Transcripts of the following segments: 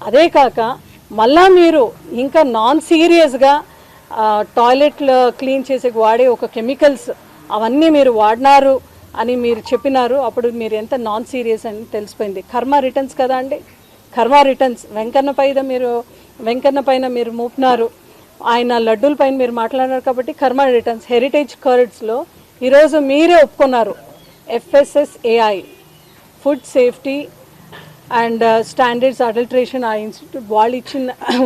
అదే కాక మళ్ళా మీరు ఇంకా నాన్ సీరియస్గా టాయిలెట్లు క్లీన్ చేసే వాడే ఒక కెమికల్స్ అవన్నీ మీరు వాడినారు అని మీరు చెప్పినారు. అప్పుడు మీరు ఎంత నాన్ సీరియస్ అని తెలిసిపోయింది. కర్మ రిటర్న్స్ కదా అండి, కర్మ రిటర్న్స్. వెంకన్న పైన మీరు మూపినారు, ఆయన లడ్డూల పైన మీరు మాట్లాడారు కాబట్టి కర్మ రిటర్న్స్. హెరిటేజ్ కర్డ్స్లో ఈరోజు మీరే ఒప్పుకున్నారు FSSAI food safety and standards adulteration ఆ ఇన్స్టిట్యూట్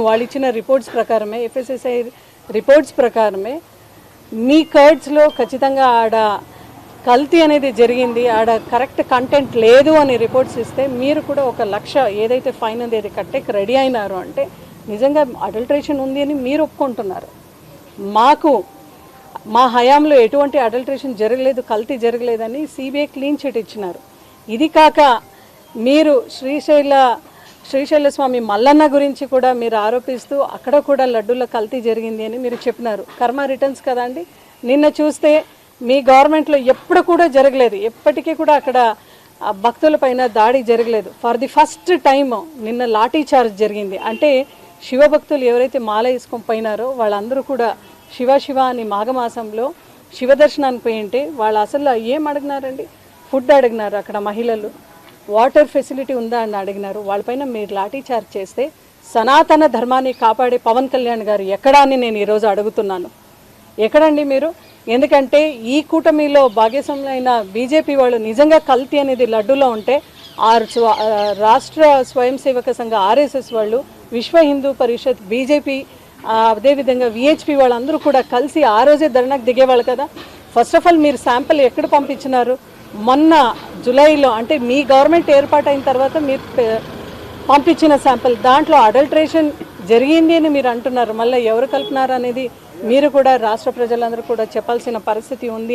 వాళ్ళు ఇచ్చిన రిపోర్ట్స్ ప్రకారమే, FSSAI రిపోర్ట్స్ ప్రకారమే మీ కర్డ్స్లో ఖచ్చితంగా ఆడ కల్తీ అనేది జరిగింది, ఆడ కరెక్ట్ కంటెంట్ లేదు అని రిపోర్ట్స్ ఇస్తే మీరు కూడా 1 లక్ష ఏదైతే ఫైన్ అనేది కట్టేకి రెడీ అయినారు అంటే నిజంగా అడల్ట్రేషన్ ఉంది అని మీరు ఒప్పుకుంటున్నారు. మా హయాంలో ఎటువంటి అడల్ట్రేషన్ జరగలేదు, కల్తీ జరగలేదని CBI క్లీన్ చిట్ ఇచ్చినారు. ఇది కాక మీరు శ్రీశైల స్వామి మల్లన్న గురించి కూడా మీరు ఆరోపిస్తూ అక్కడ కూడా లడ్డూల కల్తీ జరిగింది అని మీరు చెప్పినారు. కర్మ రిటర్న్స్ కదా అండి. నిన్న చూస్తే మీ గవర్నమెంట్లో ఎప్పుడు కూడా జరగలేదు, ఎప్పటికీ కూడా అక్కడ భక్తుల పైన దాడి జరగలేదు. ఫర్ ది ఫస్ట్ టైం నిన్న లాఠీ చార్జ్ జరిగింది. అంటే శివభక్తులు ఎవరైతే మాల వేసుకొని పోయినారో వాళ్ళందరూ కూడా శివ అని మాఘమాసంలో శివ దర్శనానికి పోయి ఉంటే వాళ్ళు అసలు ఏం అడిగినారండి? ఫుడ్ అడిగినారు, అక్కడ మహిళలు వాటర్ ఫెసిలిటీ ఉందా అని అడిగినారు. వాళ్ళపైన మీరు లాఠీ చార్జ్ చేస్తే సనాతన ధర్మాన్ని కాపాడే పవన్ కళ్యాణ్ గారు ఎక్కడా అని నేను ఈరోజు అడుగుతున్నాను. ఎక్కడండి మీరు? ఎందుకంటే ఈ కూటమిలో భాగస్వాములైన BJP వాళ్ళు నిజంగా కల్తీ అనేది లడ్డూలో ఉంటే రాష్ట్ర స్వయం సేవక సంఘ RSS వాళ్ళు, విశ్వ హిందూ పరిషత్, BJP అదేవిధంగా VHP వాళ్ళందరూ కూడా కలిసి ఆ రోజే ధర్నాకు దిగేవాళ్ళు కదా. ఫస్ట్ ఆఫ్ ఆల్ మీరు శాంపిల్ ఎక్కడ పంపించినారు? మొన్న జూలైలో, అంటే మీ గవర్నమెంట్ ఏర్పాటైన తర్వాత మీరు పంపించిన శాంపిల్, దాంట్లో అడల్ట్రేషన్ జరిగింది అని మీరు అంటున్నారు. మళ్ళీ ఎవరు కలిపినారు అనేది మీరు కూడా రాష్ట్ర ప్రజలందరూ కూడా చెప్పాల్సిన పరిస్థితి ఉంది.